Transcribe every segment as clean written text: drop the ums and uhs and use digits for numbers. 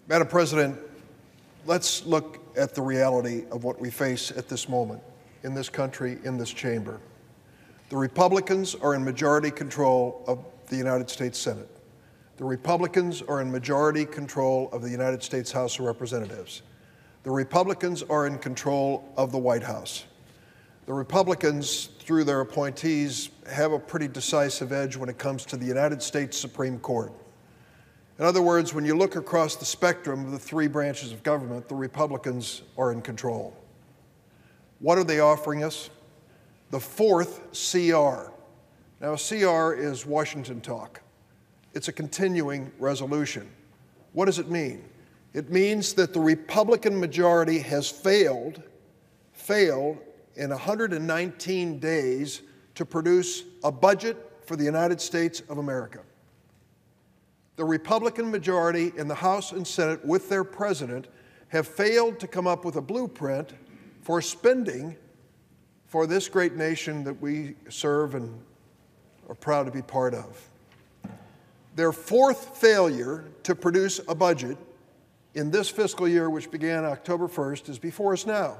Madam President, let's look at the reality of what we face at this moment in this country, in this chamber. The Republicans are in majority control of the United States Senate. The Republicans are in majority control of the United States House of Representatives. The Republicans are in control of the White House. The Republicans, through their appointees, have a pretty decisive edge when it comes to the United States Supreme Court. In other words, when you look across the spectrum of the three branches of government, the Republicans are in control. What are they offering us? The fourth CR. Now, a CR is Washington talk. It's a continuing resolution. What does it mean? It means that the Republican majority has failed in 119 days to produce a budget for the United States of America. The Republican majority in the House and Senate, with their president, have failed to come up with a blueprint for spending for this great nation that we serve and are proud to be part of. Their fourth failure to produce a budget in this fiscal year, which began October 1st, is before us now.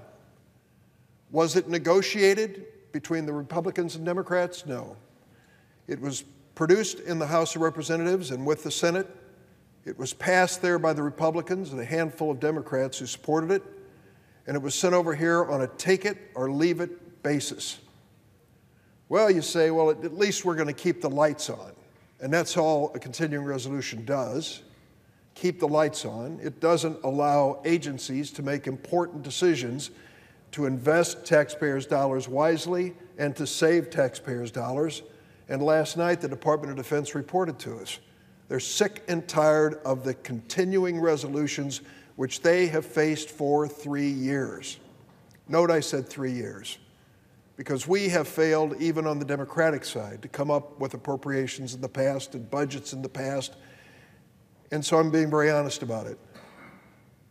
Was it negotiated between the Republicans and Democrats? No. It was produced in the House of Representatives and with the Senate. It was passed there by the Republicans and a handful of Democrats who supported it, and it was sent over here on a take-it-or-leave-it basis. Well, you say, well, at least we're going to keep the lights on, and that's all a continuing resolution does, keep the lights on. It doesn't allow agencies to make important decisions to invest taxpayers' dollars wisely and to save taxpayers' dollars. And last night, the Department of Defense reported to us. They're sick and tired of the continuing resolutions which they have faced for 3 years. Note I said 3 years, because we have failed even on the Democratic side to come up with appropriations in the past and budgets in the past, and so I'm being very honest about it.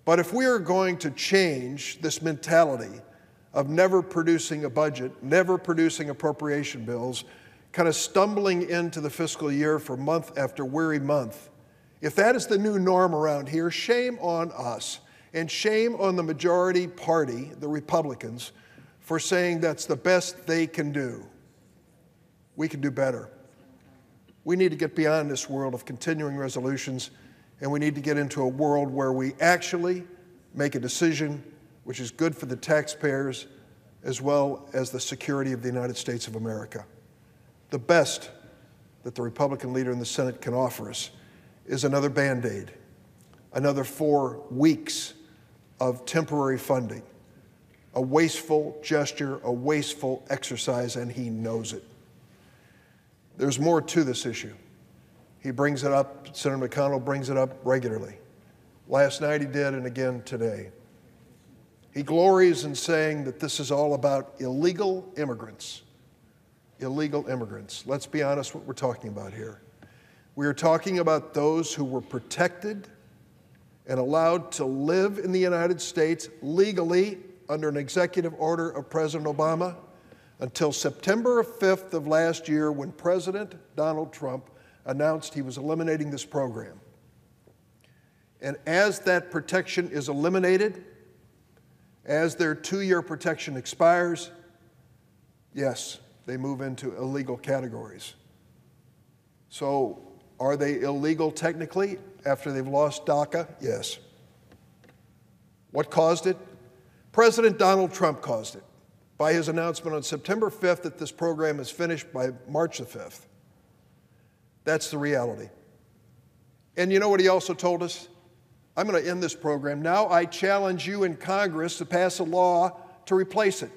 But if we are going to change this mentality of never producing a budget, never producing appropriation bills, kind of stumbling into the fiscal year for month after weary month, if that is the new norm around here, shame on us and shame on the majority party, the Republicans, for saying that's the best they can do. We can do better. We need to get beyond this world of continuing resolutions, and we need to get into a world where we actually make a decision which is good for the taxpayers as well as the security of the United States of America. The best that the Republican leader in the Senate can offer us is another Band-Aid, another 4 weeks of temporary funding, a wasteful gesture, a wasteful exercise, and he knows it. There's more to this issue. He brings it up, Senator McConnell brings it up regularly. Last night he did, and again today. He glories in saying that this is all about illegal immigrants. Illegal immigrants. Let's be honest what we're talking about here. We are talking about those who were protected and allowed to live in the United States legally under an executive order of President Obama until September 5th of last year, when President Donald Trump announced he was eliminating this program. And as that protection is eliminated, as their 2-year protection expires, yes, they move into illegal categories. So are they illegal technically after they've lost DACA? Yes. What caused it? President Donald Trump caused it by his announcement on September 5th that this program is finished by March the 5th. That's the reality. And you know what he also told us? I'm going to end this program. Now I challenge you in Congress to pass a law to replace it.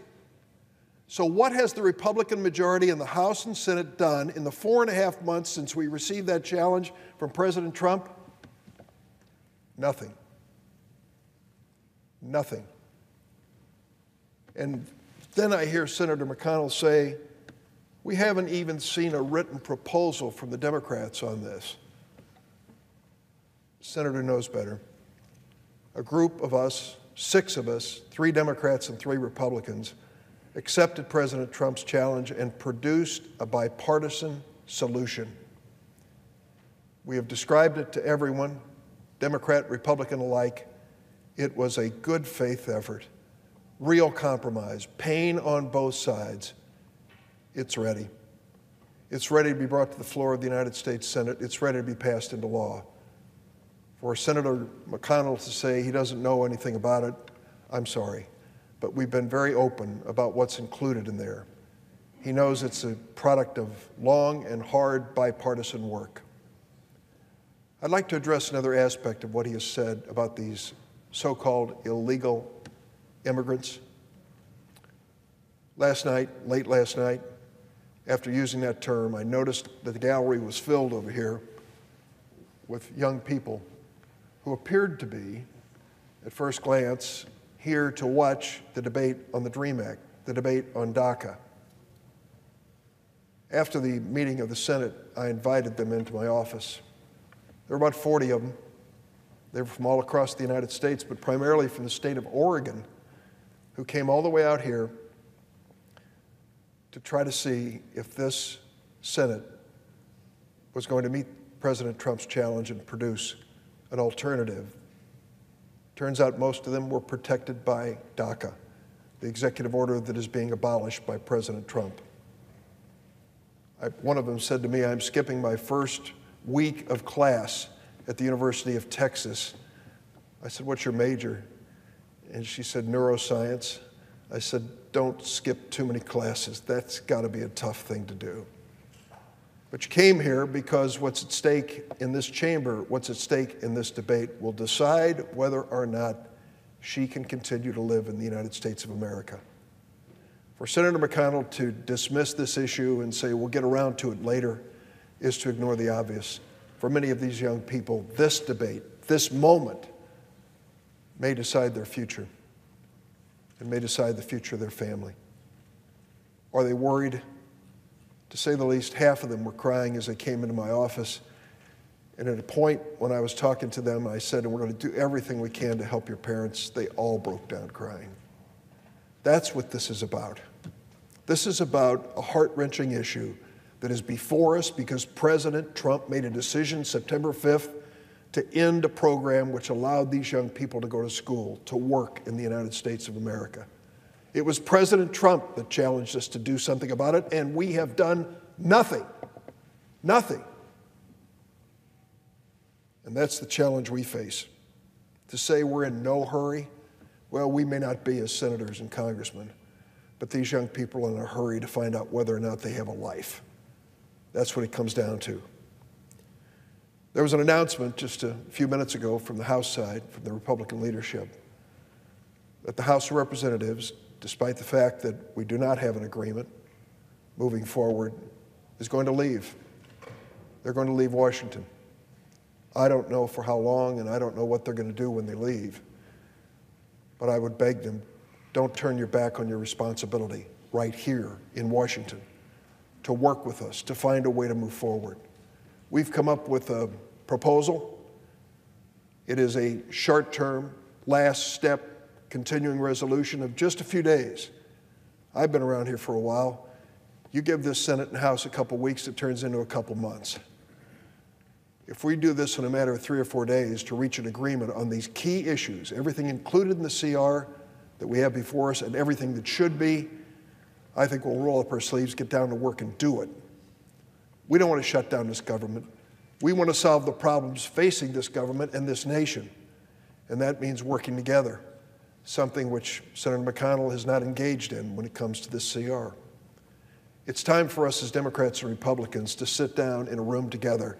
So what has the Republican majority in the House and Senate done in the 4.5 months since we received that challenge from President Trump? Nothing. Nothing. And then I hear Senator McConnell say, we haven't even seen a written proposal from the Democrats on this. Senator knows better. A group of us, 6 of us, 3 Democrats and 3 Republicans, accepted President Trump's challenge and produced a bipartisan solution. We have described it to everyone. Democrat, Republican alike, it was a good faith effort, real compromise, pain on both sides. It's ready. It's ready to be brought to the floor of the United States Senate. It's ready to be passed into law. For Senator McConnell to say he doesn't know anything about it, I'm sorry. But we've been very open about what's included in there. He knows it's a product of long and hard bipartisan work. I'd like to address another aspect of what he has said about these so-called illegal immigrants. Late last night, after using that term, I noticed that the gallery was filled over here with young people who appeared to be, at first glance, here to watch the debate on the DREAM Act, the debate on DACA. After the meeting of the Senate, I invited them into my office. There were about 40 of them. They were from all across the United States, but primarily from the state of Oregon, who came all the way out here to try to see if this Senate was going to meet President Trump's challenge and produce an alternative. Turns out most of them were protected by DACA, the executive order that is being abolished by President Trump. One of them said to me, I'm skipping my first week of class at the University of Texas. I said, what's your major? And she said, neuroscience. I said, don't skip too many classes. That's got to be a tough thing to do. But you came here because what's at stake in this chamber, what's at stake in this debate will decide whether or not she can continue to live in the United States of America. For Senator McConnell to dismiss this issue and say we'll get around to it later is to ignore the obvious. For many of these young people, this debate, this moment, may decide their future and may decide the future of their family. Are they worried? To say the least, half of them were crying as they came into my office. And at a point when I was talking to them, I said, and we're going to do everything we can to help your parents. They all broke down crying. That's what this is about. This is about a heart-wrenching issue that is before us because President Trump made a decision September 5th to end a program which allowed these young people to go to school, to work in the United States of America. It was President Trump that challenged us to do something about it, and we have done nothing. Nothing. And that's the challenge we face. To say we're in no hurry, well, we may not be as senators and congressmen, but these young people are in a hurry to find out whether or not they have a life. That's what it comes down to. There was an announcement just a few minutes ago from the House side, from the Republican leadership, that the House of Representatives, despite the fact that we do not have an agreement moving forward, is going to leave. They're going to leave Washington. I don't know for how long, and I don't know what they're going to do when they leave. But I would beg them, don't turn your back on your responsibility right here in Washington to work with us, to find a way to move forward. We've come up with a proposal. It is a short-term, last step continuing resolution of just a few days. I've been around here for a while. You give this Senate and House a couple weeks, it turns into a couple months. If we do this in a matter of 3 or 4 days to reach an agreement on these key issues, everything included in the CR that we have before us and everything that should be, I think we'll roll up our sleeves, get down to work and do it. We don't want to shut down this government. We want to solve the problems facing this government and this nation. And that means working together, something which Senator McConnell has not engaged in when it comes to this CR. It's time for us as Democrats and Republicans to sit down in a room together.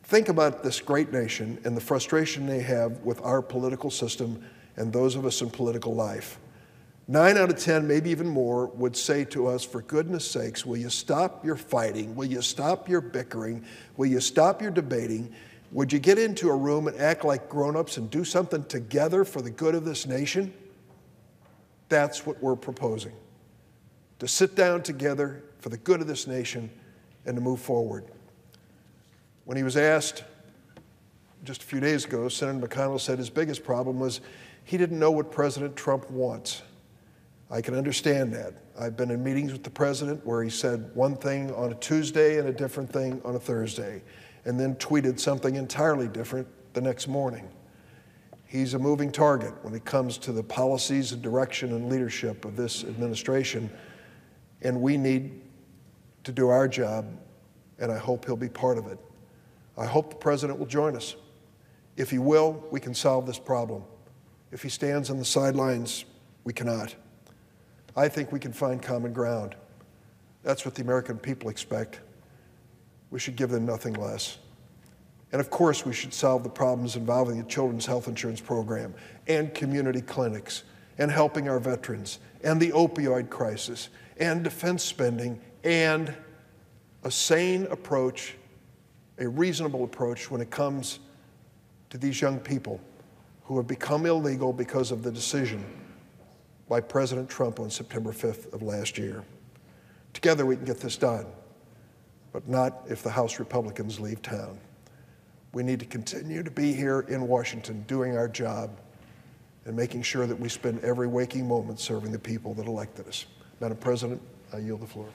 Think about this great nation and the frustration they have with our political system and those of us in political life. 9 out of 10, maybe even more, would say to us, for goodness sakes, will you stop your fighting? Will you stop your bickering? Will you stop your debating? Would you get into a room and act like grown-ups and do something together for the good of this nation? That's what we're proposing. To sit down together for the good of this nation and to move forward. When he was asked just a few days ago, Senator McConnell said his biggest problem was he didn't know what President Trump wants. I can understand that. I've been in meetings with the president where he said one thing on a Tuesday and a different thing on a Thursday, and then tweeted something entirely different the next morning. He's a moving target when it comes to the policies and direction and leadership of this administration, and we need to do our job, and I hope he'll be part of it. I hope the President will join us. If he will, we can solve this problem. If he stands on the sidelines, we cannot. I think we can find common ground. That's what the American people expect. We should give them nothing less. And of course, we should solve the problems involving the Children's Health Insurance Program and community clinics and helping our veterans and the opioid crisis and defense spending and a sane approach, a reasonable approach when it comes to these young people who have become illegal because of the decision by President Trump on September 5th of last year. Together we can get this done, but not if the House Republicans leave town. We need to continue to be here in Washington doing our job and making sure that we spend every waking moment serving the people that elected us. Madam President, I yield the floor.